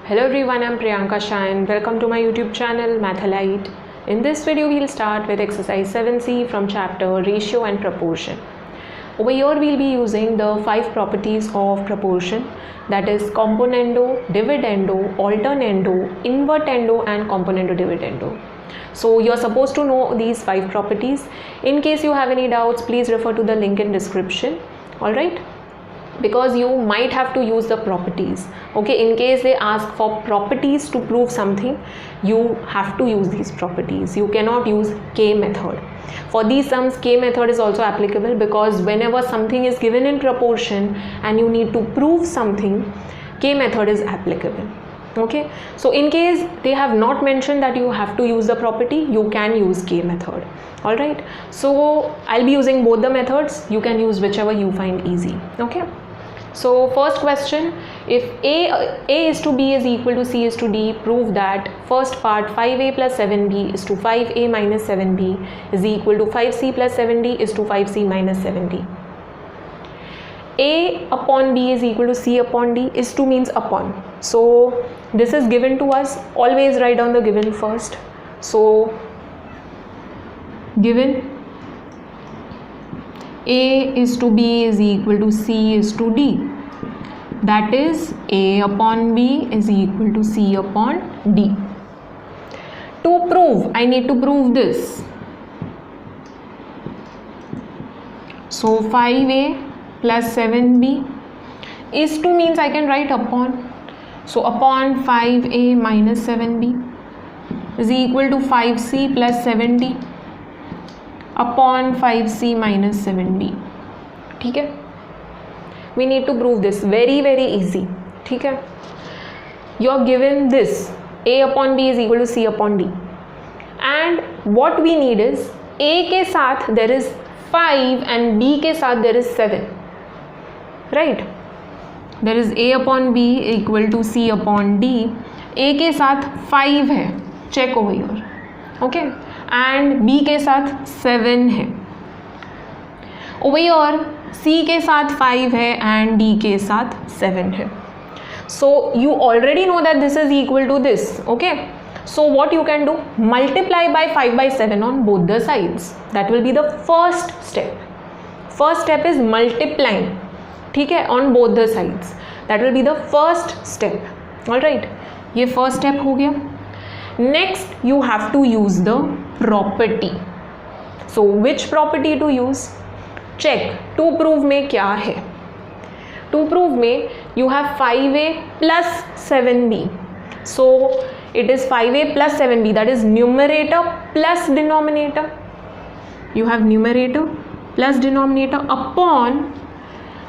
Hello everyone, I'm Priyanka Shah and welcome to my YouTube channel Mathalite. In this video we'll start with exercise 7C from chapter Ratio and Proportion. Over here we'll be using the 5 properties of proportion, that is componendo, dividendo, alternando, invertendo and componendo dividendo. So you're supposed to know these 5 properties. In case you have any doubts, please refer to the link in description. Alright, because you might have to use the properties. Okay, in case they ask for properties to prove something, you have to use these properties. You cannot use K method. For these sums, K method is also applicable because whenever something is given in proportion and you need to prove something, K method is applicable. Okay, so in case they have not mentioned that you have to use the property, you can use K method. Alright, so I'll be using both the methods. You can use whichever you find easy. Okay, so first question, if A is to B is equal to C is to D, prove that first part 5A plus 7B is to 5A minus 7B is equal to 5C plus 7D is to 5C minus 7D. A upon B is equal to C upon D is to means upon. So this is given to us. Always write down the given first. So given A is to B is equal to C is to D. That is A upon B is equal to C upon D. To prove, I need to prove this. So 5A plus 7B is to means I can write upon. So upon 5A minus 7B is equal to 5C plus 7D upon 5C minus 7D. ठीक है, we need to prove this. Very easy. ठीक है, you are given this A upon B is equal to C upon D, and what we need is A के साथ there is 5 and B के साथ there is 7. Right, there is A upon B equal to C upon D. A के साथ 5 है, check over here. Okay, and B के साथ 7 है. Over here C के साथ 5 है and D के साथ 7 है. So you already know that this is equal to this. Okay, so what you can do, multiply by 5 by 7 on both the sides. That will be the first step. First step is multiplying, ठीक है, on both the sides. That will be the first step. Alright, ये first step हो गया. Next you have to use the property. So which property to use? Check. To prove में क्या है? To prove में you have 5A plus 7B. So it is 5A plus 7B, that is numerator plus denominator. You have numerator plus denominator upon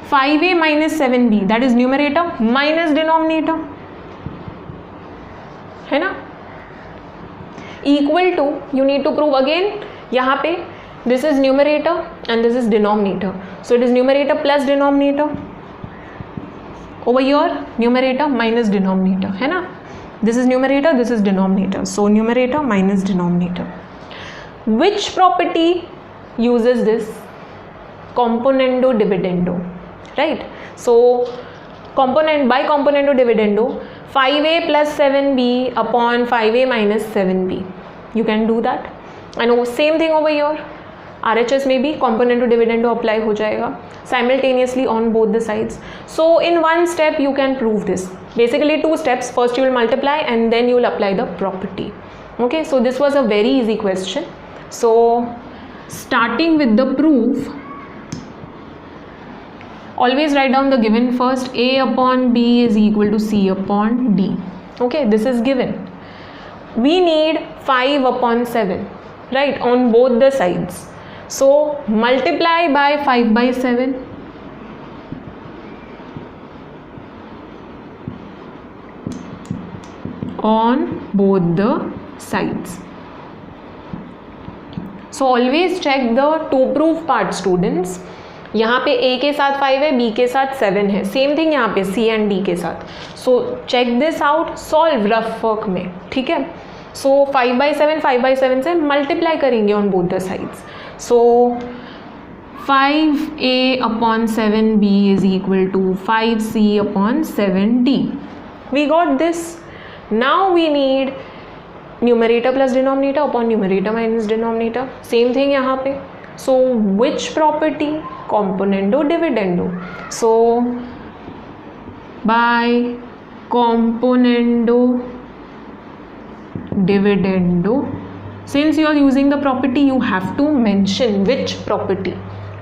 5A minus 7B, that is numerator minus denominator, है ना, equal to, you need to prove again, यहाँ पे this is numerator and this is denominator, so it is numerator plus denominator. Over here numerator minus denominator, है ना, this is numerator, this is denominator, so numerator minus denominator. Which property uses this? Componendo dividendo. Right, so component by componendo dividendo, 5A plus 7B upon 5A minus 7B. You can do that. And same thing over here. RHS में भी componendo dividendo apply हो जाएगा simultaneously on both the sides. So in one step you can prove this. Basically 2 steps. First you will multiply and then you will apply the property. Okay, so this was a very easy question. So starting with the proof, always write down the given first. A upon B is equal to C upon D. Okay, this is given. We need 5 upon 7, right, on both the sides. So multiply by 5 by 7. On both the sides. So always check the to prove part, students. यहाँ पे A के साथ 5 है, B के साथ 7 है, same thing यहाँ पे C एंड D के साथ. So check this out, solve rough work में, ठीक है. सो 5 by 7 से मल्टीप्लाई करेंगे on both the sides. So 5A upon 7B is equal to 5C upon 7D. We got this. Now we need numerator plus denominator upon numerator minus denominator. Same thing यहाँ पे. So which property? Componendo dividendo. So by componendo dividendo, since you are using the property, you have to mention which property.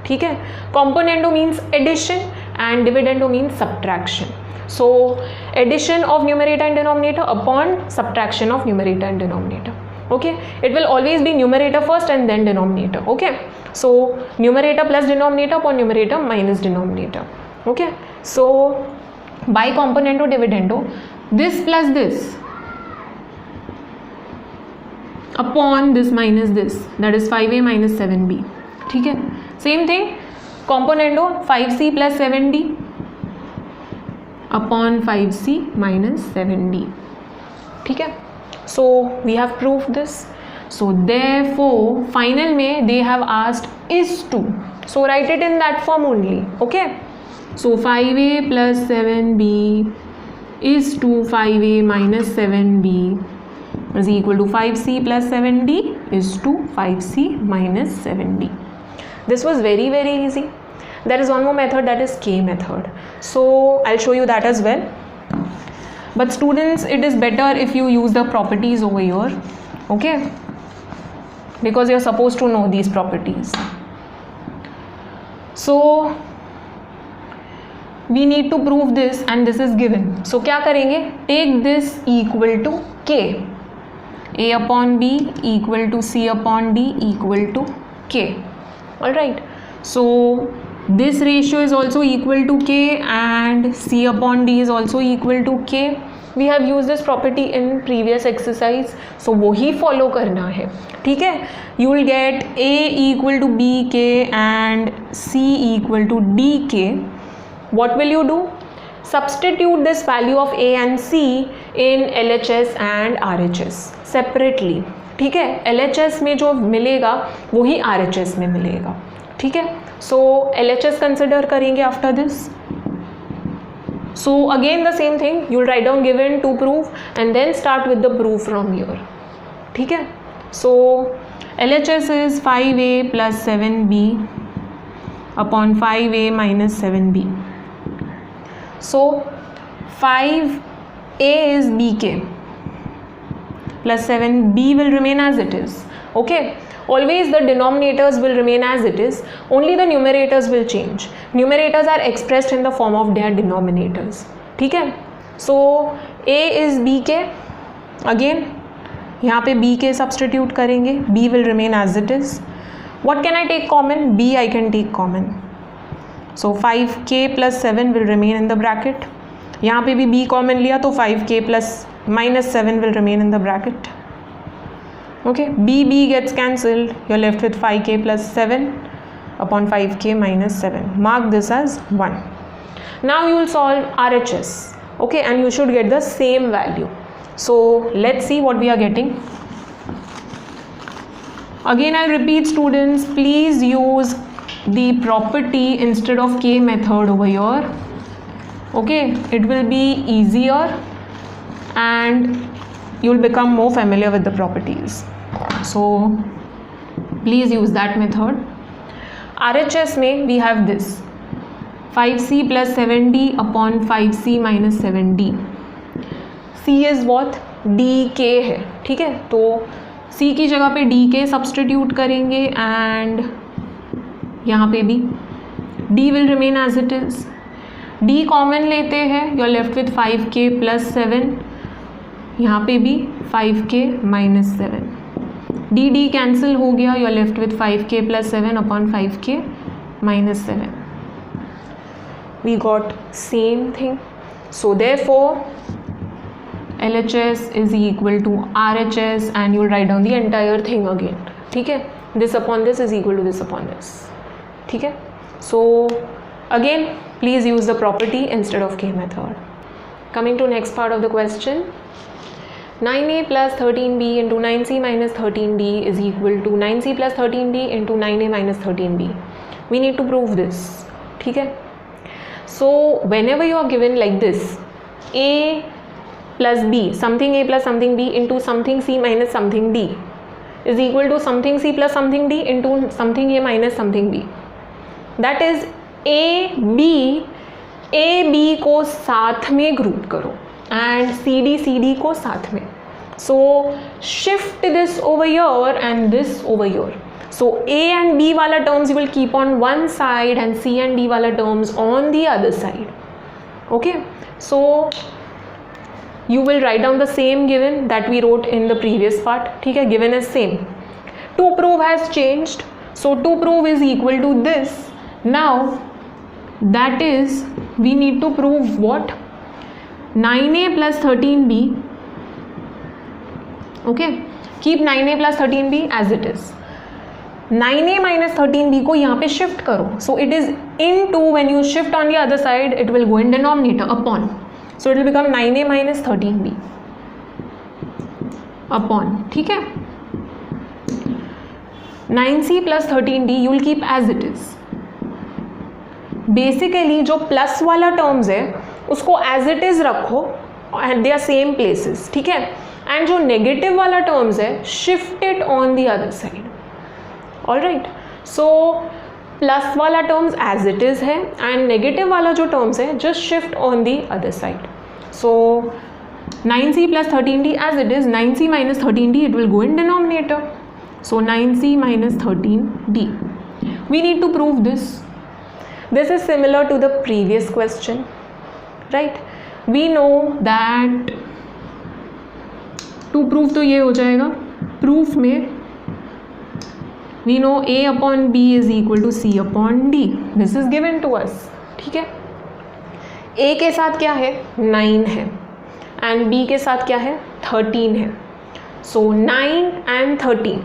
ठीक है. Componendo means addition and dividendo means subtraction. So addition of numerator and denominator upon subtraction of numerator and denominator. Okay, it will always be numerator first and then denominator. Okay, so numerator plus denominator upon numerator minus denominator. Okay, so by componendo dividendo, this plus this upon this minus this, that is 5a minus 7b. ठीक है. Same thing, componendo 5c plus 7d upon 5c minus 7d. ठीक है. So we have proved this. So therefore final में they have asked is to, so write it in that form only. Okay, so 5a plus 7b is to 5a minus 7b is equal to 5c plus 7d is to 5c minus 7d. This was very easy. There is one more method, that is K method. So I'll show you that as well. But students, it is better if you use the properties over here. Okay, because you're supposed to know these properties. So we need to prove this and this is given. So क्या करेंगे? Take this equal to K. A upon B equal to C upon D equal to K. Alright. So this ratio is also equal to K and C upon D is also equal to K. We have used this property in previous exercise, so वो ही follow करना है. ठीक है. You will get A equal to BK and C equal to DK. What will you do? Substitute this value of A and C in LHS and RHS separately. ठीक है. LHS में जो मिलेगा वही RHS में मिलेगा. ठीक है. So LHS consider करेंगे after this. So again the same thing, you will write down given to prove and then start with the proof from here. ठीक है. So LHS is 5a plus 7b upon 5a minus 7b. So 5a is bk plus 7b will remain as it is. Okay, always the denominators will remain as it is, only the numerators will change. Numerators are expressed in the form of their denominators. ठीक है. So a is bk, again यहाँ पे bk substitute करेंगे, b will remain as it is. What can I take common? b I can take common. So 5k plus 7 will remain in the bracket. यहाँ पे भी b common लिया तो 5k plus minus 7 will remain in the bracket. Okay, b gets cancelled, you're left with 5k plus 7 upon 5k minus 7. Mark this as 1. Now you will solve RHS. Okay, and you should get the same value. So let's see what we are getting. Again I'll repeat students, please use the property instead of K method over here. Okay, it will be easier and you will become more familiar with the properties. So please use that method. RHS में we have this 5c plus 7d upon 5c minus 7d. c is what? dk है. ठीक है. तो c की जगह पे dk substitute करेंगे and यहाँ पे भी d will remain as it is. d common लेते हैं, you are left with 5k plus 7. यहाँ पे भी 5k माइनस 7. डी कैंसिल हो गया, you are left with 5k plus 7 upon 5k minus 7. We got same thing. So therefore LHS is equal to RHS and you will write down the entire thing again. ठीक है. this upon this is equal to this upon this. ठीक है. So again please use the property instead of K method. Coming to next part of the question. 9a plus 13b into 9c minus 13d is equal to 9c plus 13d into 9a minus 13b. We need to prove this. ठीक है. So whenever you are given like this, a plus b, something a plus something b into something c minus something d is equal to something c plus something d into something a minus something b. That is a b को साथ में group करो and c d को साथ में. So shift this over here and this over here. So a and b वाला terms you will keep on one side and c and d वाला terms on the other side. Okay, so you will write down the same given that we wrote in the previous part. ठीक है, given is same. To prove has changed, so to prove is equal to this. Now that is we need to prove what? 9a plus 13b. Okay, keep 9a plus 13b as it is. 9a minus 13b को यहाँ पे shift करो. So it is into, when you shift on the other side it will go in denominator upon. So it will become 9a minus 13b upon. ठीक है, 9c plus 13d you will keep as it is. Basically जो plus वाला terms है उसको as it is रखो and they are same places. ठीक है, and जो नेगेटिव वाला टर्म्स है shift it on the other side. Alright, so plus वाला टर्म्स एज इट इज है एंड नेगेटिव वाला जो टर्म्स है just shift on the other side. So 9c plus 13d as it is, 9c minus 13d it will go in denominator. So 9c minus 13d. We need to prove this. This is similar to the previous question, right? We know that to prove तो ये हो जाएगा. Proof में we know a upon b is equal to c upon d. This is given to us. ठीक है, a के साथ क्या है? 9 है and b के साथ क्या है? 13 है. So 9 and 13.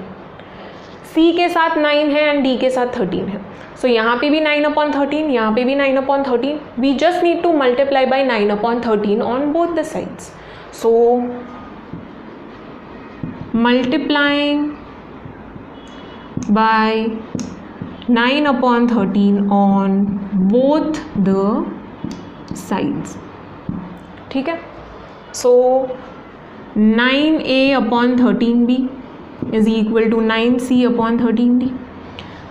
c के साथ 9 है and d के साथ 13 है. So यहाँ पे भी 9 upon 13, यहाँ पे भी 9 upon 13. We just need to multiply by 9 upon 13 on both the sides. So multiplying by 9 upon 13 on both the sides. ठीक है, so 9a upon 13b is equal to 9c upon 13d.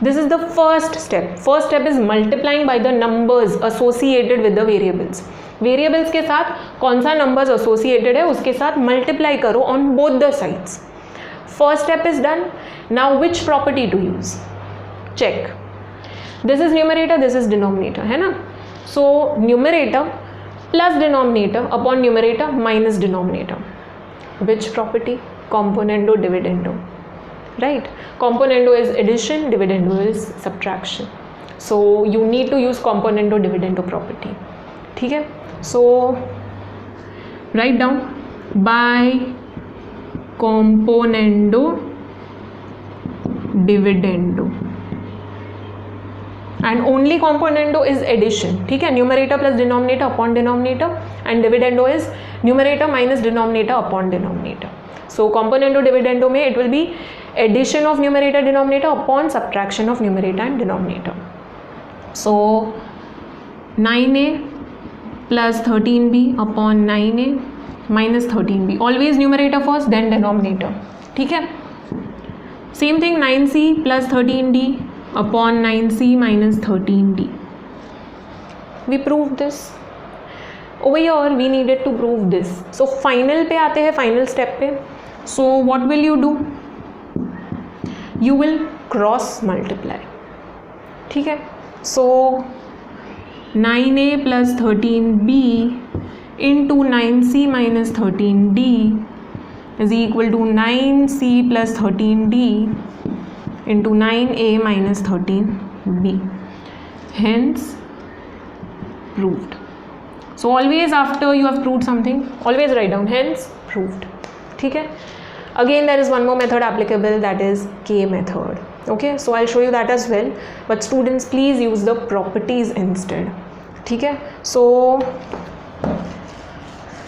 This is the first step. First step is multiplying by the numbers associated with the variables. Variables के साथ कौन सा numbers associated है उसके साथ multiply करो on both the sides. First step is done. Now which property to use? Check. This is numerator, this is denominator, है ना? So numerator plus denominator upon numerator minus denominator. Which property? Componendo dividendo. Right? Componendo is addition, dividendo is subtraction. So you need to use componendo dividendo property. ठीक है? So write down by componendo dividendo. And only componendo is addition. ठीक है, numerator plus denominator upon denominator, and dividendo is numerator minus denominator upon denominator. So componendo dividendo में it will be addition of numerator denominator upon subtraction of numerator and denominator. So 9a plus 13b upon 9a minus 13b. Always numerator first then denominator. ठीक है, same thing 9c plus 13d upon 9c minus 13d. We proved this. Over here we needed to prove this. So final पे आते हैं, final step पे. So what will you do? You will cross multiply. ठीक है, so 9a plus 13b into 9c minus 13d is equal to 9c plus 13d into 9a minus 13b. Hence proved. So always after you have proved something, always write down hence proved. ठीक है, again there is one more method applicable, that is K method. Okay, so I'll show you that as well, but students please use the properties instead. ठीक है, so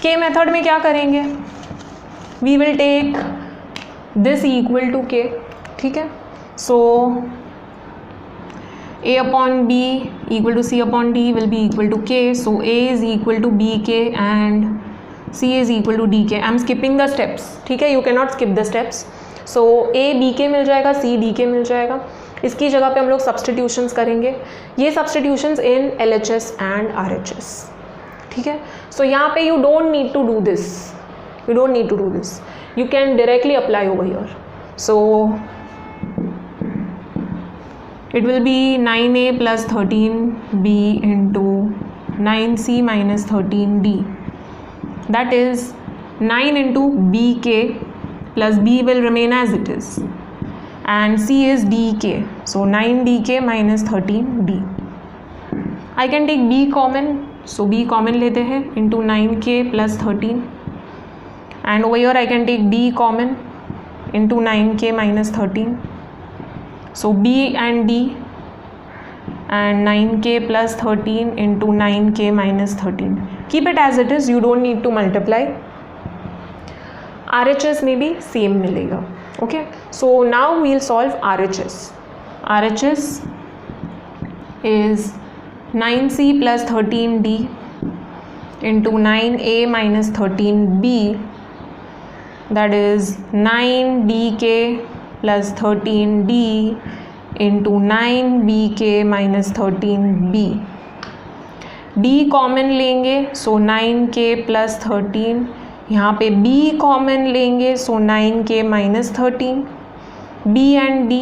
K method में क्या करेंगे? We will take this equal to K. ठीक है, so a upon b equal to c upon d will be equal to k. So a is equal to bk and C is equal to D K. I am skipping the steps, ठीक है, you can not skip the steps. So A B K मिल जाएगा, C D के मिल जाएगा. इसकी जगह पे हम लोग सब्सटीट्यूशंस करेंगे. ये substitutions in LHS and RHS, ठीक है. सो यहाँ पे you don't need to do this, you don't need to do this, you can directly apply over here. So it will be 9a plus 13b into 9c minus 13d, that is 9 into bk plus b will remain as it is, and c is dk, so 9dk minus 13d. I can take b common, so b common लेते हैं, into 9k plus 13, and over here I can take d common into 9k minus 13, so b and d, and 9k plus 13 into 9k minus 13. Keep it as it is, you don't need to multiply. RHS में भी same मिलेगा. Okay, so now we'll solve RHS. RHS is 9c plus 13d into 9a minus 13b, that is 9dk plus 13d into 9bk minus 13b. d common लेंगे, सो 9k plus 13, यहाँ पे b common लेंगे, सो 9k minus 13, b and d,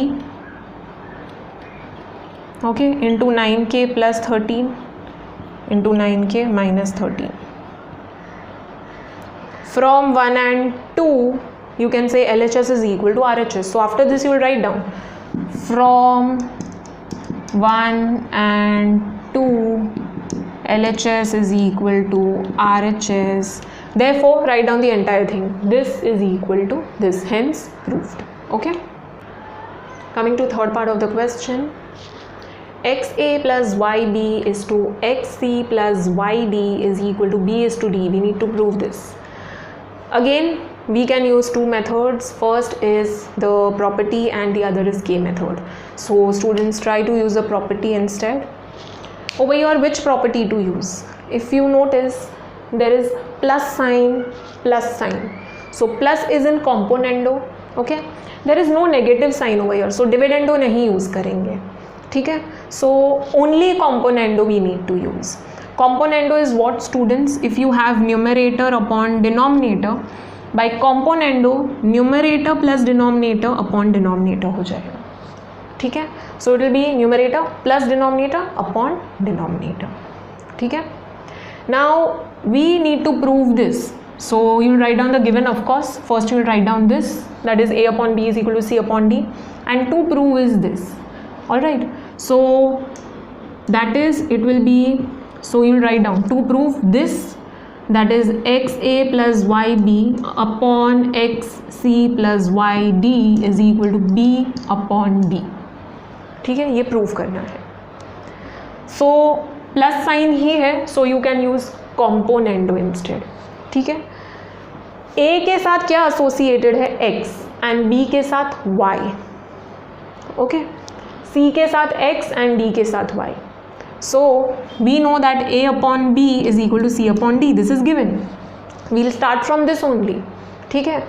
okay, into 9k plus 13 into 9k minus 13. From 1 and 2 you can say LHS is equal to RHS. So after this you will write down from 1 and 2 LHS is equal to RHS. Therefore write down the entire thing. This is equal to this, hence proved. Okay. Coming to third part of the question. XA plus YB is to XC plus YD is equal to B is to D. We need to prove this. Again we can use two methods. First is the property and the other is K method. So students try to use the property instead. Over here which property to use? If you notice there is plus sign, so plus is in componendo, okay, there is no negative sign over here, so dividendo नहीं use करेंगे, ठीक है. So only componendo we need to use. Componendo is what, students? If you have numerator upon denominator, by componendo numerator plus denominator upon denominator हो जाएगा, ठीक है. So it will be numerator plus denominator upon denominator, ठीक है. Now we need to prove this. So you will write down the given, of course. First you will write down this, that is a upon b is equal to c upon d, and to prove is this. All right. So that is, it will be, so you will write down to prove this, that is xa plus yb upon xc plus yd is equal to b upon d, ठीक है. ये prove करना है. So plus sign ही है, so you can use componendo instead, ठीक है. ए के साथ क्या एसोसिएटेड है? x, एंड b के साथ y, ओके. c के साथ x एंड d के साथ y. So we know that a upon b is equal to c upon d. This is given. We'll start from this only, ठीक है.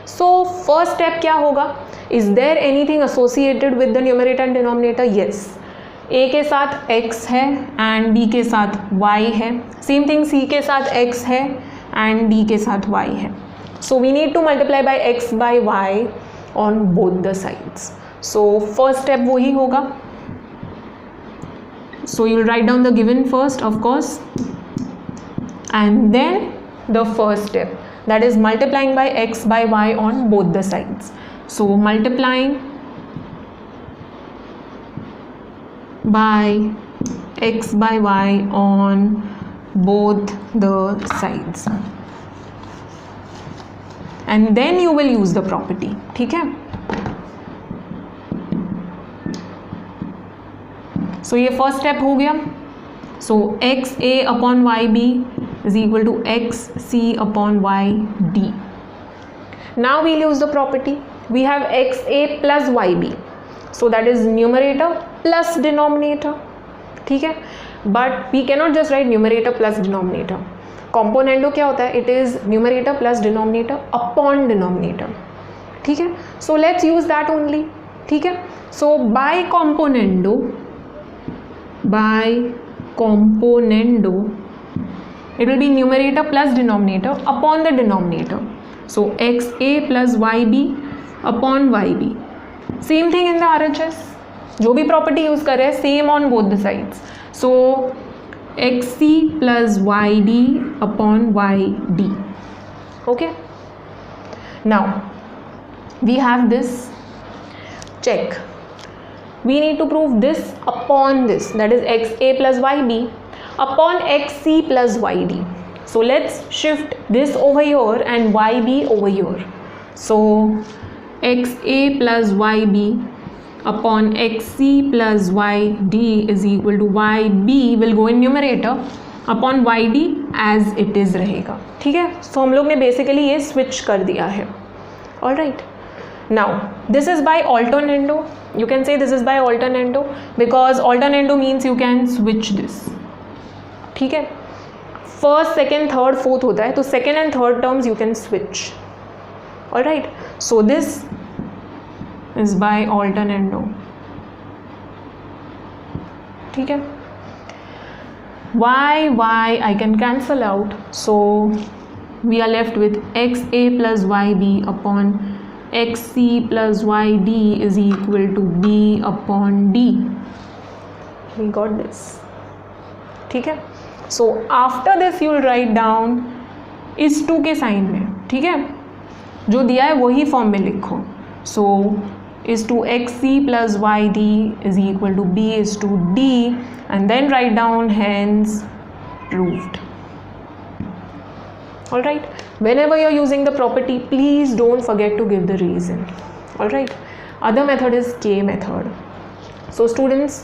So first step क्या होगा? Is there anything associated with the numerator and denominator? Yes. a के साथ x है and b के साथ y है. Same thing c के साथ x है and d के साथ y है. So we need to multiply by x by y on both the sides. So first step वही होगा. So you will write down the given first, of course, and then the first step, that is multiplying by x by y on both the sides. So multiplying by x by y on both the sides, and then you will use the property, ठीक है. सो ये first step हो गया. So X A upon Y B is equal to X C upon Y D. Now we'll use the property. We have X A plus Y B, so that is numerator plus denominator, ठीक है. But we cannot just write numerator plus denominator. Componendo क्या होता है? It is numerator plus denominator upon denominator, ठीक है. So let's use that only, ठीक है. So by componendo it will be numerator plus denominator upon the denominator. So xa plus yb upon yb. Same thing in the RHS. जो भी property use कर रहे हैं same on both the sides. So xc plus yd upon yd. Okay. Now we have this. Check. We need to prove this upon this, that is xa plus yb upon xc plus yd. So let's shift this over here and yb over here. So xa plus yb upon xc plus yd is equal to yb will go in numerator upon yd as it is रहेगा, ठीक है. So हम लोग ने basically ये switch कर दिया है. Alright. Now this is by alternando. You can say this is by alternando because alternando means you can switch this, ठीक है. फर्स्ट, सेकेंड, थर्ड, फोर्थ होता है, तो second and third terms you can switch. Alright. So this is by alternando, ठीक है. y I can cancel out, so we are left with xa plus yb upon xc plus yd is equal to b upon d. We got this, ठीक है. So after this you will write down इस to के sign में, ठीक है. जो दिया है वही फॉर्म में लिखो. सो is to xc plus yd is equal to b is to d and then write down hence proved. Alright, whenever you are using the property please don't forget to give the reason. Alright, other method is K method. So students,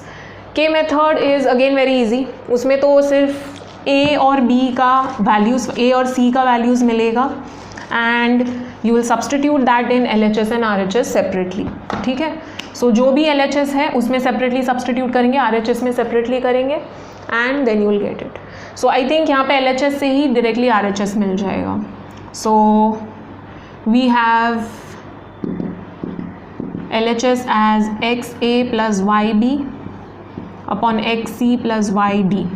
K method is again very easy. उसमें तो सिर्फ A और B का values, A और C का values मिलेगा and you will substitute that in LHS and RHS separately, ठीक है. So जो भी LHS है उसमें separately substitute करेंगे, RHS में separately करेंगे and then you will get it. So I think यहाँ पे LHS से ही directly RHS मिल जाएगा. So we have LHS as xa plus yb upon xc plus yd.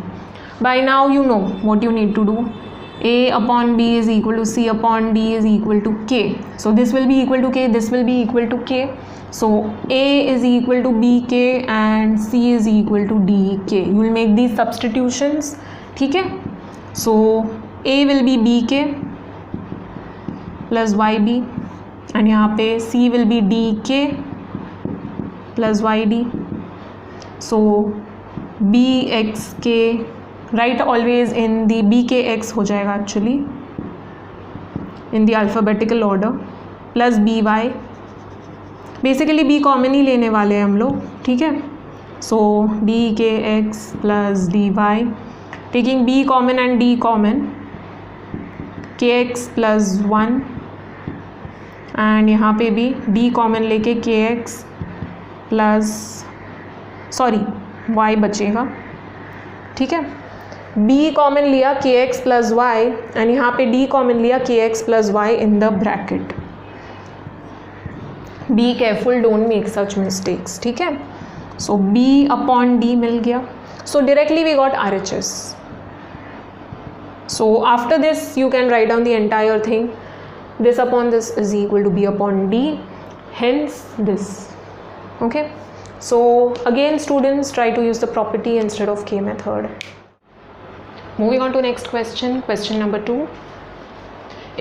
By now you know what you need to do. A upon b is equal to c upon d is equal to k. So this will be equal to k, this will be equal to k. So a is equal to bk and c is equal to dk. You will make these substitutions, ठीक है. So a will be bk plus yb and यहाँ पे c will be dk plus yd. So bxk, write always in the bkx हो जाएगा actually in the alphabetical order plus by. Basically b common ही लेने वाले हैं हम लोग, ठीक है. सो bkx plus dy, taking b common and d common, kx plus 1 and यहाँ पे भी d कॉमन लेके kx प्लस y बचेगा, ठीक है. b कॉमन लिया kx प्लस y एंड यहाँ पे d कॉमन लिया kx plus y in the bracket. Be careful, don't make such mistakes, ठीक है. सो b अपॉन d मिल गया. So directly we got RHS. So after this you can write down the entire thing. This upon this is equal to b upon d, hence this. Okay, so again students, try to use the property instead of K method. Moving on to next question, question number 2.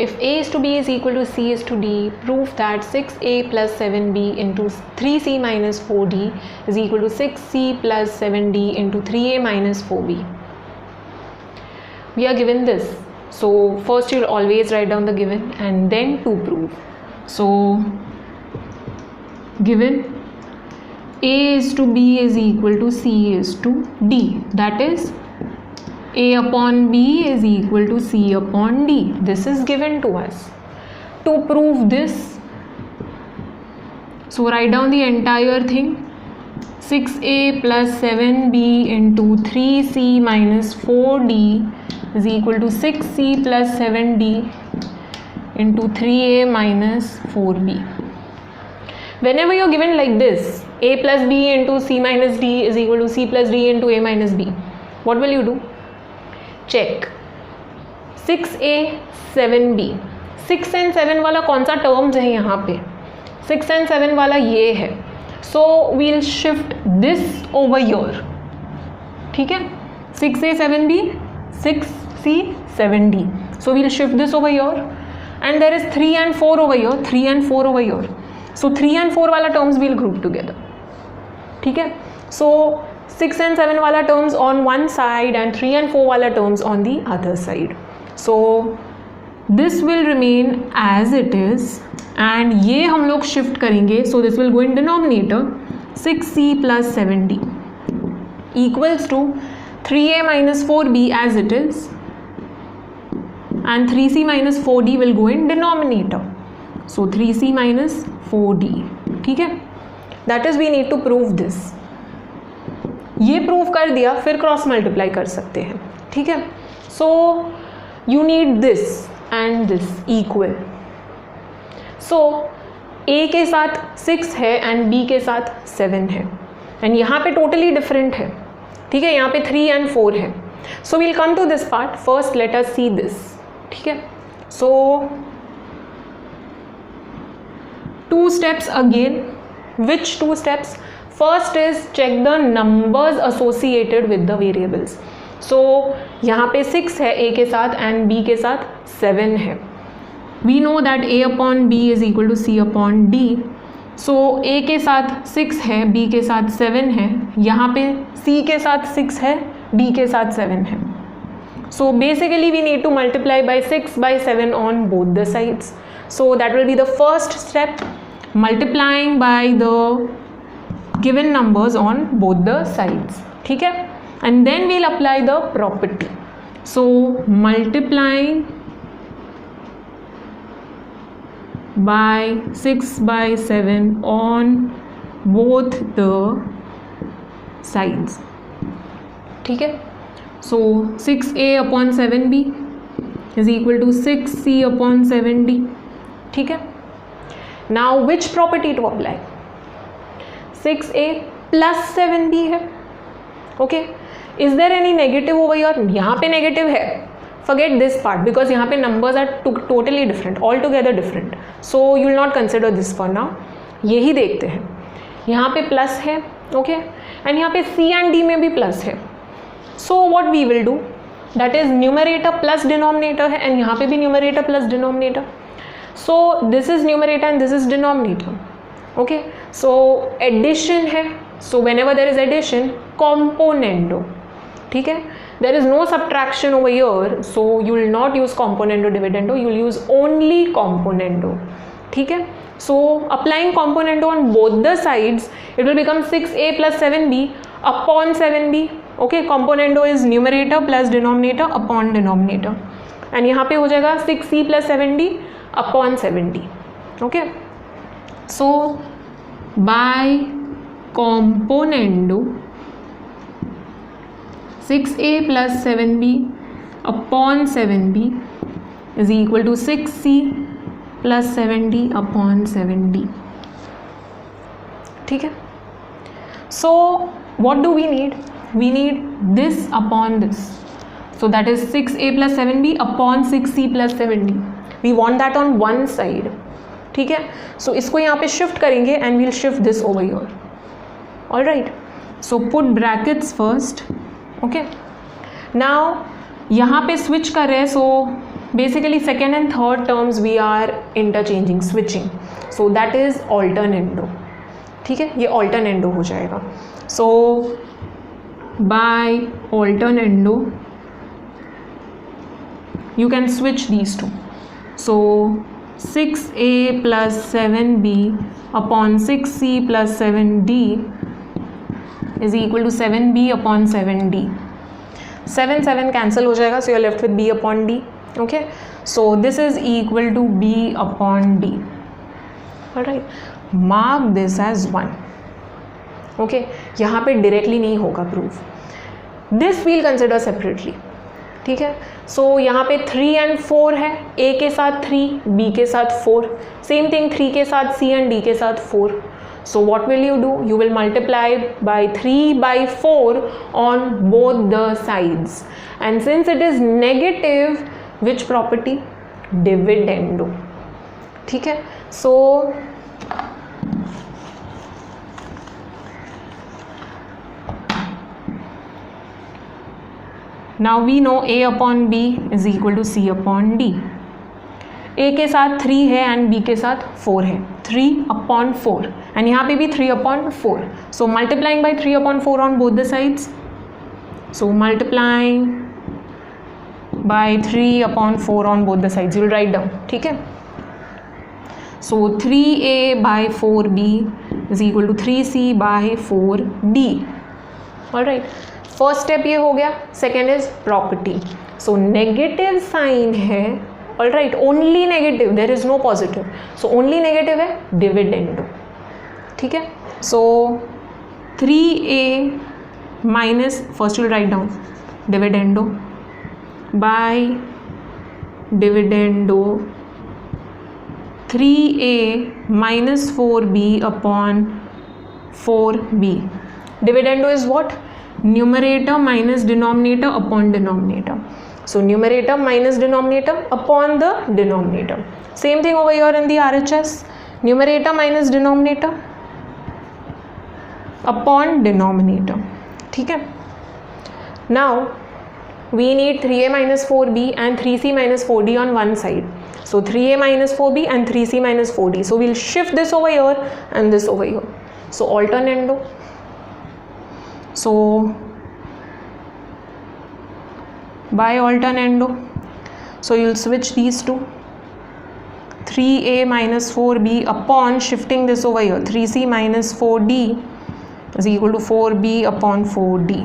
If a is to b is equal to c is to d, prove that 6a plus 7b into 3c minus 4d is equal to 6c plus 7d into 3a minus 4b. We are given this, so first you'll always write down the given and then to prove. So given a is to b is equal to c is to d, that is a upon b is equal to c upon d. This is given to us. To prove this, so write down the entire thing. 6a plus 7b into 3c minus 4d is equal to 6c plus 7d into 3a minus 4b. Whenever you're given like this, a plus b into c minus d is equal to c plus d into a minus b, what will you do? Check 6a 7b, 6 and 7 वाला कौन सा terms है यहाँ पे? 6 and 7 वाला ये है, so we'll shift this over here. ठीक है, 6a 7b 6c 7d, so we'll shift this over here, and there is 3 and 4 over here, 3 and 4 over here, so 3 and 4 वाला terms we'll group together. ठीक है, so 6 and 7 वाला terms on one side and 3 and 4 वाला terms on the other side. So this will remain as it is, and ये हम लोग shift करेंगे, so this will go in denominator. 6c plus 7d equals to 3a minus 4b as it is, and 3c minus 4d will go in denominator, so 3c minus 4d. ठीक है, that is we need to prove this. ये prove कर दिया, फिर cross multiply कर सकते हैं. ठीक है, so you need this and this equal. So a के साथ 6 है and b के साथ 7 है, and यहाँ पे totally different है. ठीक है, यहाँ पे 3 and 4 है. So we'll come to this part. First let us see this. ठीक है, so 2 steps again. Which 2 steps? First is check the numbers associated with the variables. So यहाँ पे 6 है a के साथ and b के साथ 7 है. We know that a upon b is equal to c upon d. So a के साथ 6 है, b के साथ 7 है, यहाँ पे c के साथ 6 है, d के साथ 7 है. So basically we need to multiply by 6 by 7 on both the sides. So that will be the first step, multiplying by the given numbers on both the sides. ठीक है, and then we'll apply the property. So multiplying by 6 by 7 on both the sides. ठीक है, so 6a upon 7b is equal to 6c upon 7d. ठीक है, now which property to apply? 6a plus 7b है. Okay, is there any negative over here? यहाँ पे negative है. Forget this part because यहाँ पे numbers are totally different, altogether different. So you will not consider this for now. यही देखते हैं. यहाँ पे plus है, okay, and यहाँ पे c and d में भी plus है. So what we will do? That is numerator plus denominator है, and यहाँ पे भी numerator plus denominator. So this is numerator and this is denominator. Okay, so addition है. So whenever there is addition, componendo. ठीक है, there is no subtraction over here, so you will not use componendo dividendo, you will use only componendo. ठीक है, so applying componendo on both the sides, it will become 6a plus 7b upon 7b. Okay, componendo is numerator plus denominator upon denominator, and यहाँ पे हो जाएगा 6c plus 7d upon 7d. Okay, so by componendo 6a plus 7b upon 7b is equal to 6c plus 7d upon 7d. ठीक है, so what do we need? We need this upon this, so that is 6a plus 7b upon 6c plus 7d. We want that on one side. ठीक है, so इसको यहाँ पे shift करेंगे and we'll shift this over here. All right, so put brackets first. Okay, now यहाँ पे switch कर रहे हैं, so basically second and third terms we are interchanging, switching, so that is alternando. ठीक है, ये alternando हो जाएगा. So by alternando you can switch these two. So 6a plus 7b upon 6c plus 7d is equal to 7b upon 7d. 7 cancel हो जाएगा, so you are left with b upon d. Okay, so this is equal to b upon d. All right, mark this as 1. Okay, यहाँ पे directly नहीं होगा proof, this will consider separately, ठीक है। So यहाँ पे 3 and 4 है, ए के साथ 3, बी के साथ 4, सेम थिंग 3 के साथ सी एंड डी के साथ 4. So what will you do? You will multiply by 3/4 on both the sides, and since it is negative, which property? Dividendo. ठीक है. So now we know A upon B is equal to C upon D. A के साथ 3 है and B के साथ 4 है, 3/4 and यहाँ पे भी 3/4. So multiplying by 3/4 on both the sides. So multiplying by 3/4 on both the sides, you will write down, ठीक है. So 3A/4B is equal to 3C/4D. Alright, first step ये हो गया. Second is property. So negative sign है, all right, only negative, there is no positive, so only negative है, dividendo, ठीक है. So 3A minus, first will write down dividendo by dividendo 3A minus 4B upon 4B. Dividendo is what? Numerator minus denominator upon denominator. So numerator minus denominator upon the denominator. Same thing over here in the RHS. Numerator minus denominator upon denominator. ठीक है. Now we need 3A minus 4B and 3C minus 4D on one side. So 3A minus 4B and 3C minus 4D. So we'll shift this over here and this over here. So alternando. So by alternando, so you'll switch these two. 3A minus 4B upon shifting this over here. 3C minus 4D is equal to 4B upon 4D.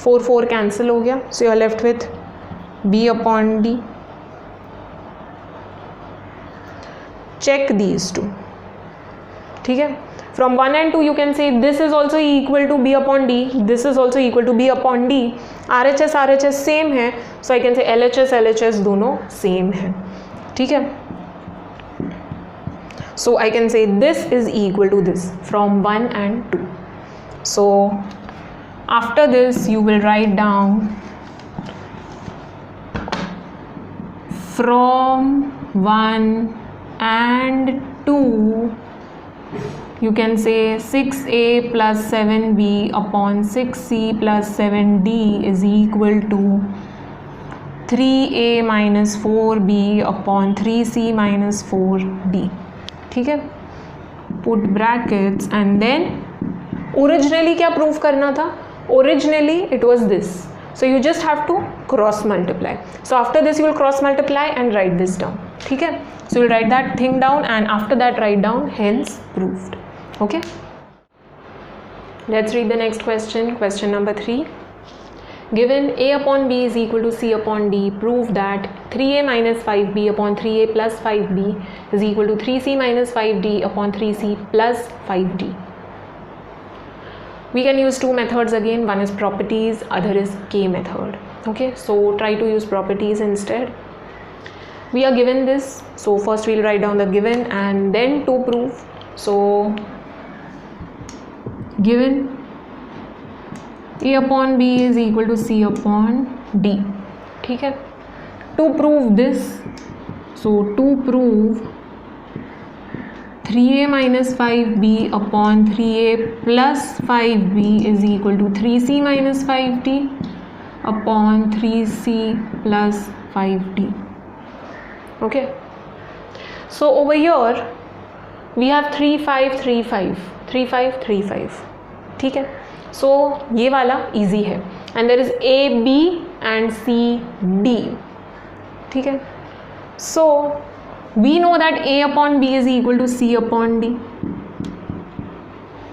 4 cancel हो गया. So you're left with B upon D. Check these two. ठीक है. From 1 and 2 you can say this is also equal to B upon D. This is also equal to B upon D. RHS same है. So I can say LHS दोनों same है. ठीक है. So I can say this is equal to this from 1 and 2. So after this you will write down from 1 and 2 you can say 6A plus 7B upon 6C plus 7D is equal to 3A minus 4B upon 3C minus 4D. ठीक है. Put brackets and then originally क्या proof करना था? Originally it was this. So you just have to cross multiply. So after this you will cross multiply and write this down. ठीक है. So you will write that thing down and after that write down hence proved. Okay. Let's read the next question. Question number 3. Given A upon B is equal to C upon D, prove that 3A minus 5B upon 3A plus 5B is equal to 3C minus 5D upon 3C plus 5D. We can use two methods again. One is properties, other is K method. Okay, so try to use properties instead. We are given this, so first we'll write down the given and then to prove. So given A upon B is equal to C upon D. ठीक है. To prove this, so to prove 3A minus 5B upon 3A plus 5B is equal to 3C minus 5D upon 3C plus 5D. Okay. So over here we have 3 5 3 5 3 5 3 5. ठीक है. So ये वाला easy है and there is A B and C D. ठीक है. So we know that A upon B is equal to C upon D.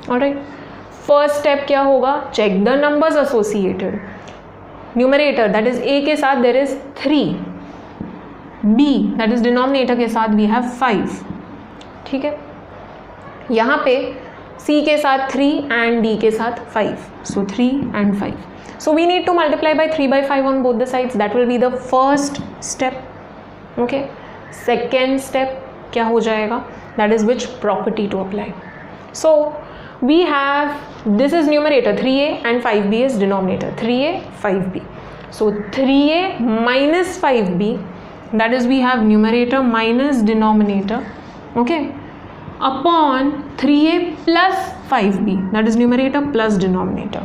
Alright. First step क्या होगा? Check the numbers associated. Numerator that is A के साथ there is 3. B that is denominator के साथ we have 5. ठीक है. यहाँ पे C के साथ 3 and D के साथ 5. So 3 and 5. So we need to multiply by 3 by 5 on both the sides. That will be the first step. Okay. Second step क्या हो जाएगा? That is which property to apply. So we have, this is numerator 3a and 5b is denominator. 3a 5b. So 3a minus 5b, that is we have numerator minus denominator, okay, upon 3a plus 5b, that is numerator plus denominator,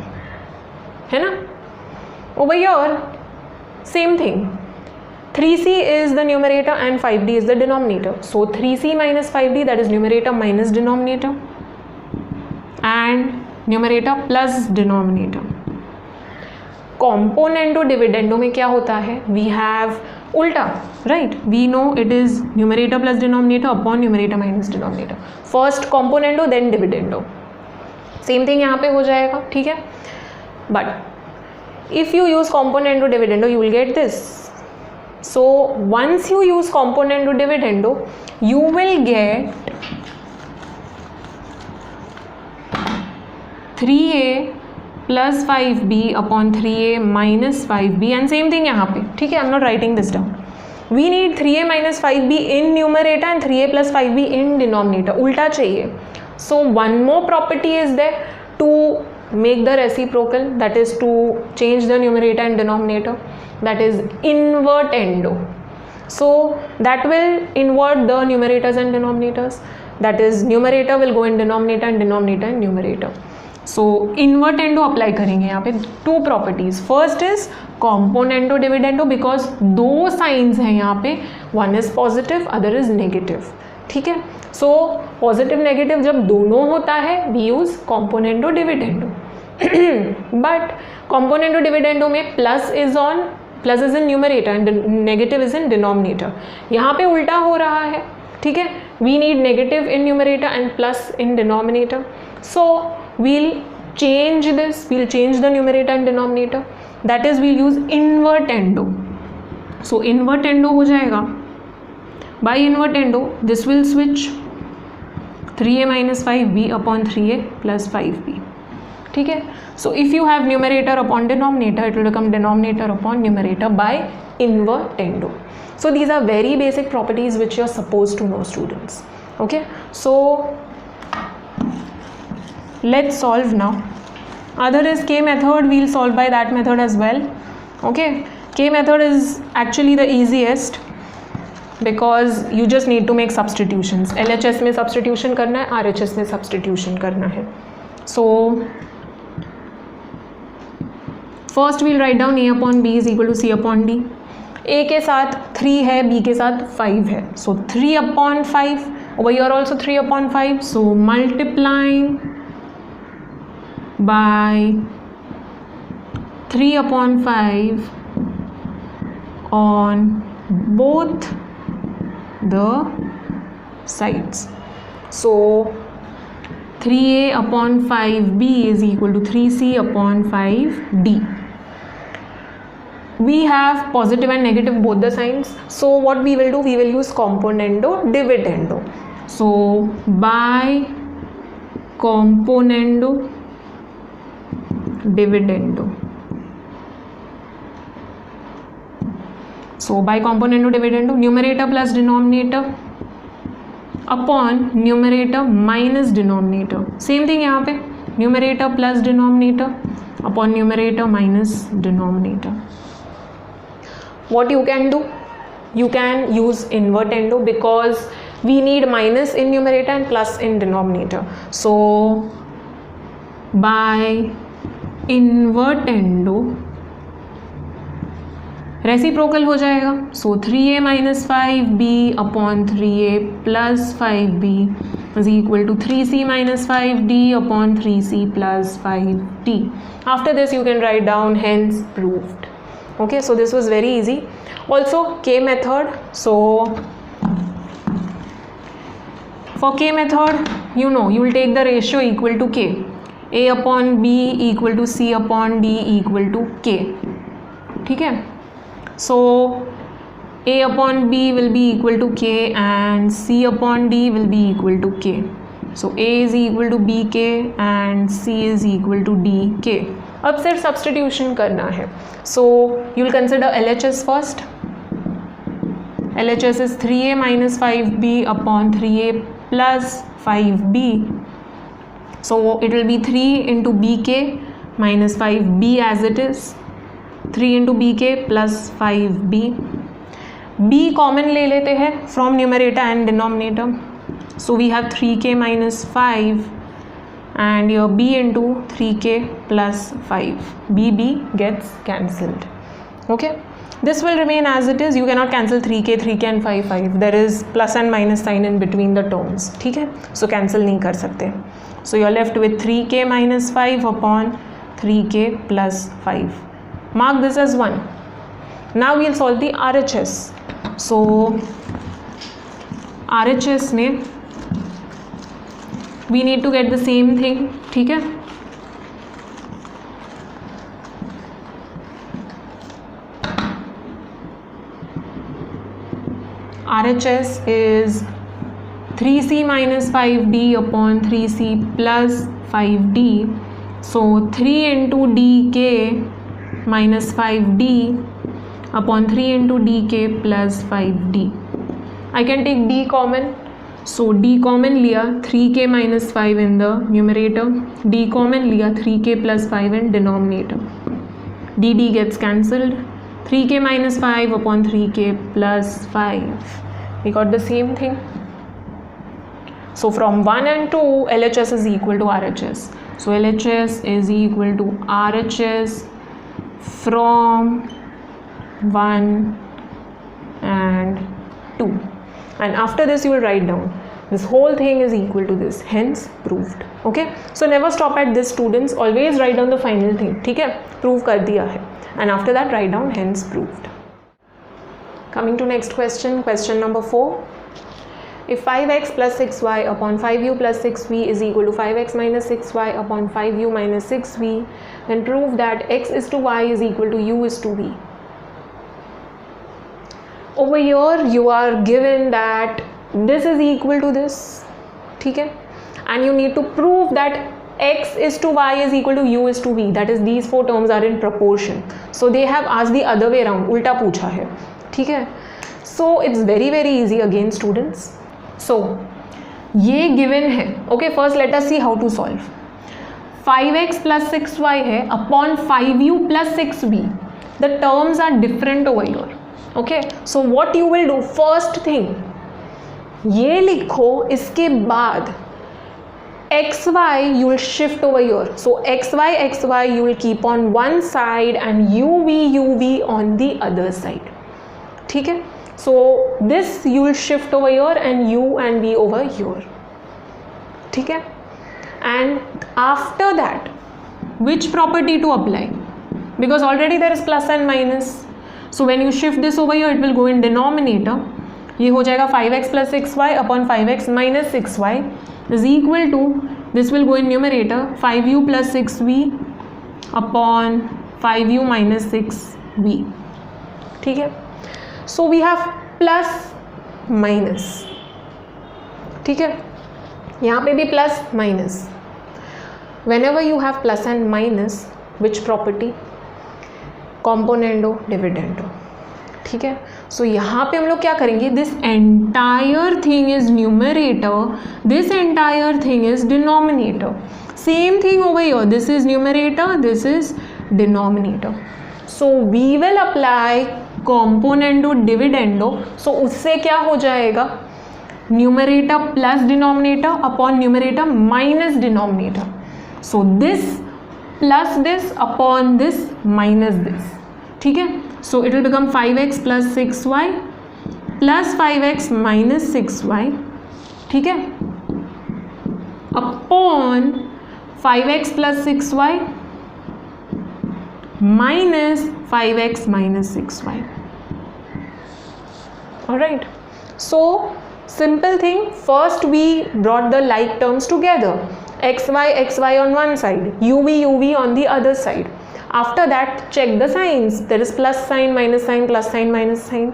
है ना? Over here same thing, 3c is the numerator and 5d is the denominator. So 3c minus 5d, that is numerator minus denominator and numerator plus denominator. Componendo dividendo में क्या होता है? We have उल्टा, right? We know it is numerator plus denominator upon numerator minus denominator. First componendo then dividendo. Same thing यहाँ पे हो जाएगा, ठीक है? But if you use componendo dividendo, you will get this. So once you use componendo dividendo, you will get 3a plus 5b upon 3a minus 5b and same thing यहाँ पे, ठीक है? I'm not writing this down. We need 3a minus 5b in numerator and 3a plus 5b in denominator. उल्टा चाहिए. So one more property is there to make the reciprocal, that is to change the numerator and denominator, that is invertendo. So that will invert the numerators and denominators, that is numerator will go in denominator and denominator in numerator. So invertendo apply करेंगे यहाँ पे. Two properties, first is componendo dividendo, because दो signs हैं यहाँ पे, one is positive other is negative, ठीक है? So positive negative जब दोनों होता है we use componendo dividendo. But componendo dividendo में plus is in numerator and negative is in denominator. यहाँ पे उल्टा हो रहा है, ठीक है? We need negative in numerator and plus in denominator. So we'll change this, we'll change the numerator and denominator, that is we'll use invertendo. So invertendo हो जाएगा. By invertendo this will switch 3a minus 5b upon 3a plus 5b, ठीक है? So if you have numerator upon denominator, it will become denominator upon numerator by invertendo. So these are very basic properties which you are supposed to know, students. Okay, so let's solve now. Other is K method, we'll solve by that method as well. Okay, K method is actually the easiest because you just need to make substitutions. LHS में substitution करना है, RHS में substitution करना है. So first we'll write down A upon B is equal to C upon D. A के साथ 3 है, B के साथ 5 है. So 3 upon 5, over here also 3 upon 5. So multiplying by 3 upon 5 on both the sides. So 3a upon 5b is equal to 3c upon 5d. We have positive and negative both the signs. So what we will do, we will use componendo dividendo. So by componendo dividendo. So by componendo dividendo, numerator plus denominator upon numerator minus denominator. Same thing यहाँ पे, numerator plus denominator upon numerator minus denominator. What you can do? You can use invertendo because we need minus in numerator and plus in denominator. So by invertendo reciprocal हो जाएगा. So 3a minus 5b upon 3a plus 5b is equal to 3c minus 5d upon 3c plus 5d. After this you can write down hence proved. Okay, so this was very easy. Also K method. सो for K method you know you will take the ratio equal to K. A upon B equal to C upon D equal to K. ठीक है? So A upon B will be equal to K and C upon D will be equal to K. So A is equal to B K and C is equal to D K. अब सिर्फ substitution करना है. So you will consider LHS first. LHS is 3a minus 5b upon 3a plus 5b. So it will be 3 into bk minus 5b as it is. 3 into bk plus 5b. b common ले लेते हैं from numerator and denominator. So we have 3k minus 5 and your b into 3k plus 5. b gets cancelled. Okay. This will remain as it is. You cannot cancel 3k and 5. There is plus and minus sign in between the terms. ठीक है, so cancel नहीं कर सकते. So you are left with 3k minus 5 upon 3k plus 5. Mark this as 1. Now we'll solve the RHS. So RHS में we need to get the same thing. ठीक है, RHS is 3c minus 5d upon 3c plus 5d. So 3 into dk minus 5d upon 3 into dk plus 5d. I can take d common. So d common लिया 3k minus 5 in the numerator. d common लिया 3k plus 5 in denominator. d gets cancelled. 3k minus 5 upon 3k plus 5. We got the same thing. So from 1 and 2, LHS is equal to RHS. So LHS is equal to RHS from 1 and 2. And after this you will write down this whole thing is equal to this, hence proved. Okay. So never stop at this, students. Always write down the final thing. ठीक है, prove कर दिया है. And after that write down hence proved. Coming to next question, question number 4. If 5x plus 6y upon 5u plus 6v is equal to 5x minus 6y upon 5u minus 6v, then prove that x is to y is equal to u is to v. Over here you are given that this is equal to this, ठीक है, and you need to prove that x is to y is equal to u is to v, that is these four terms are in proportion. So they have asked the other way around, उल्टा पूछा है. ठीक है, so it's very easy again, students. So ये given है. Okay, first let us see how to solve. 5x plus 6y है upon 5u plus 6v. The terms are different over here. Okay, so what you will do, first thing ये लिखो, इसके बाद xy you will shift over here. So xy you will keep on one side and uv on the other side. ठीक है, so this you will shift over here and u and v over here. ठीक है, and after that which property to apply, because already there is plus and minus. So when you shift this over here it will go in denominator. ये हो जाएगा 5x plus 6y upon 5x minus 6y is equal to, this will go in numerator, 5u plus 6v upon 5u minus 6v. ठीक है, so we have plus minus. ठीक है, यहाँ पे भी plus minus. Whenever you have plus and minus, which property? Componendo dividendo. ठीक है, so यहाँ पे हम लोग क्या करेंगे, this entire thing is numerator, this entire thing is denominator. Same thing over here, this is numerator, this is denominator. So we will apply componendo dividendo. So उससे क्या हो जाएगा, numerator plus denominator upon numerator minus denominator. So this plus this upon this minus this. ठीक है, so it will become 5x plus 6y plus 5x minus 6y. ठीक है, upon 5x plus 6y minus 5x minus 6y. Alright, so simple thing, first we brought the like terms together, xy on one side, uv on the other side. After that check the signs, there is plus sign, minus sign, plus sign, minus sign.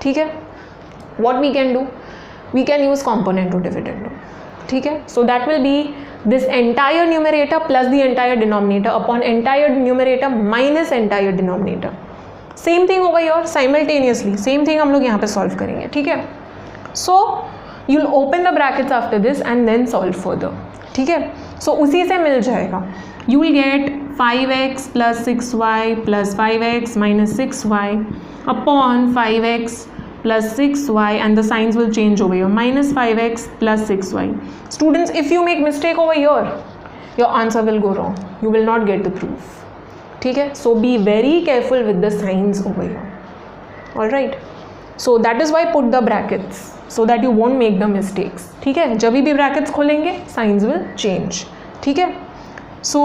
ठीक है, what we can do, we can use componendo dividendo. ठीक है. So that will be this entire numerator plus the entire denominator upon entire numerator minus entire denominator. Same thing over here simultaneously, same thing हम लोग यहाँ पे solve करेंगे, ठीक है. So you'll open the brackets after this and then solve further, ठीक है. So उसी से मिल जाएगा. You will get 5x plus 6y plus 5x minus 6y upon 5x plus 6y and the signs will change over here, minus 5x plus 6y. Students, if you make mistake over here, your answer will go wrong. You will not get the proof. ठीक है. So be very careful with the signs over here. Alright. So that is why put the brackets so that you won't make the mistakes. ठीक है. जब भी brackets खोलेंगे signs will change. ठीक है. So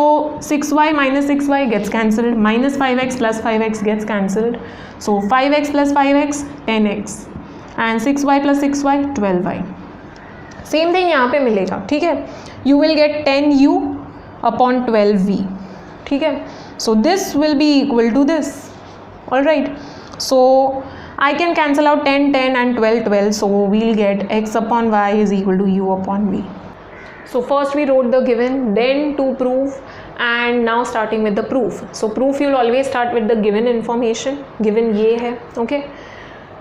6y minus 6y gets cancelled, minus 5x plus 5x gets cancelled. So 5x plus 5x 10x and 6y plus 6y 12y. Same thing यहाँ पे मिलेगा, ठीक है. You will get 10u upon 12v, ठीक है. So this will be equal to this. Alright. So I can cancel out 10 10 and 12 12. So we'll get x upon y is equal to u upon v. So first we wrote the given, then to prove, and now starting with the proof. So proof you'll always start with the given information. Given ये है, okay.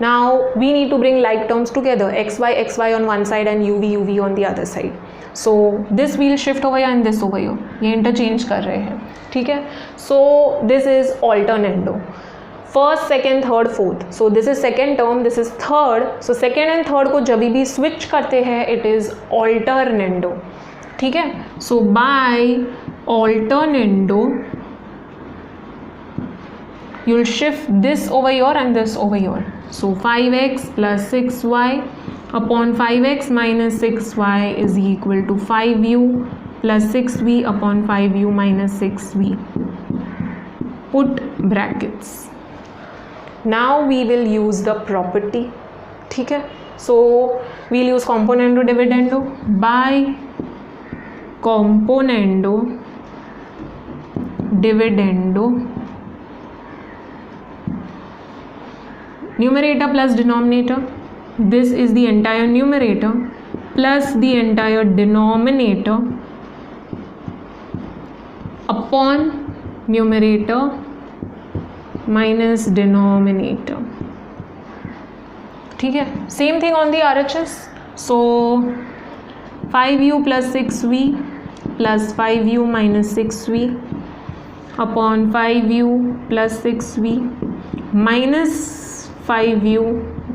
Now we need to bring like terms together, xy on one side and uv on the other side. So this we'll shift over here and this over here. ये interchange कर रहे हैं, ठीक है. So this is alternando. First, second, third, fourth. So this is second term, this is third. So second and third को जब भी switch करते हैं, it is alternando. ठीक है. So by alternando, you'll shift this over here and this over here. So 5x plus 6y upon 5x minus 6y is equal to 5u plus 6v upon 5u minus 6v. Put brackets. Now we will use the property, ठीक है. So we'll use componendo dividendo. By componendo dividendo, numerator plus denominator, this is the entire numerator plus the entire denominator upon numerator minus denominator, ठीक है. Same thing on the RHS. So 5u plus 6v plus 5u minus 6v upon 5u plus 6v minus 5u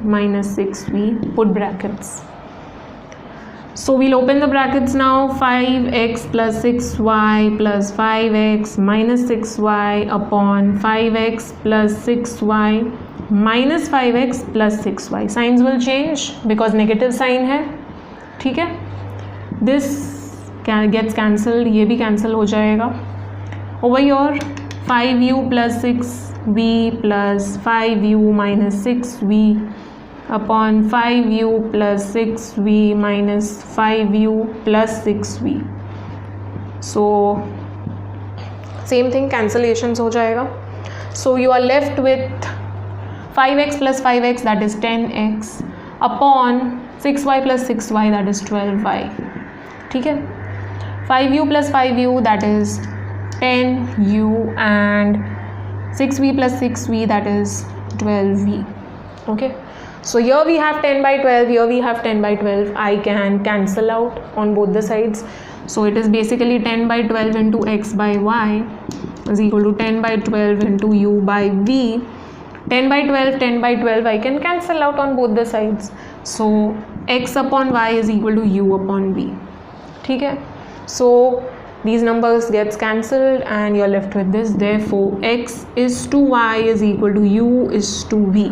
minus 6v. Put brackets. So we'll open the brackets now. 5x plus 6y plus 5x minus 6y upon 5x plus 6y minus 5x plus 6y. Signs will change because negative sign है, ठीक है. This gets cancelled, ये भी cancel हो जाएगा. Over here 5u plus 6v plus 5u minus 6v upon 5u plus 6v minus 5u plus 6v. So same thing, cancellations हो जाएगा. So you are left with 5x plus 5x that is 10x upon 6y plus 6y that is 12y, ठीक है. 5u plus 5u that is 10u and 6v plus 6v that is 12v, okay. So here we have 10 by 12, here we have 10 by 12. I can cancel out on both the sides. So it is basically 10 by 12 into x by y is equal to 10 by 12 into u by v. 10 by 12, 10 by 12 I can cancel out on both the sides. So x upon y is equal to u upon v, ठीक है. So these numbers gets cancelled and you are left with this. Therefore x is to y is equal to u is to v.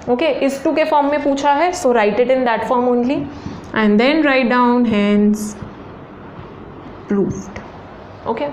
Okay, इस to के form में पूछा है, so write it in that form only and then write down hence proved. Okay.